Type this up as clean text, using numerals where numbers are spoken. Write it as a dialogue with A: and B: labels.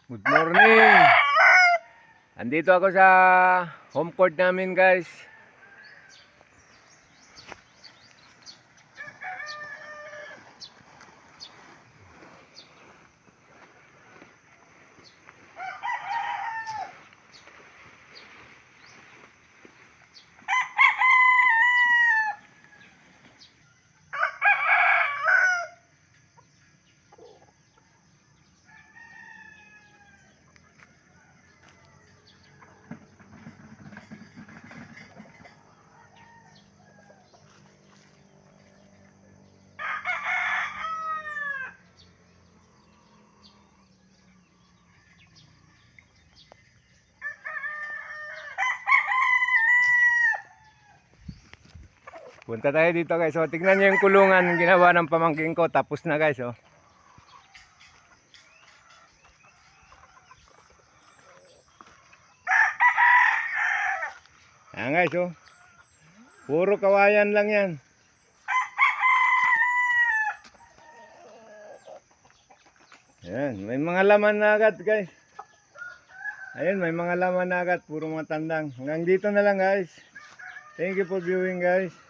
A: Good morning! Andito ako sa home court namin, guys. Punta tayo dito, guys. So, tignan nyo yung kulungan ginawa ng pamangking ko. Tapos na, guys. Oh. Ayan, guys. Oh. Puro kawayan lang yan. Ayan, may mga laman na agad, guys. Ayan, may mga laman na agad. Puro mga tandang. Hanggang dito na lang, guys. Thank you for viewing, guys.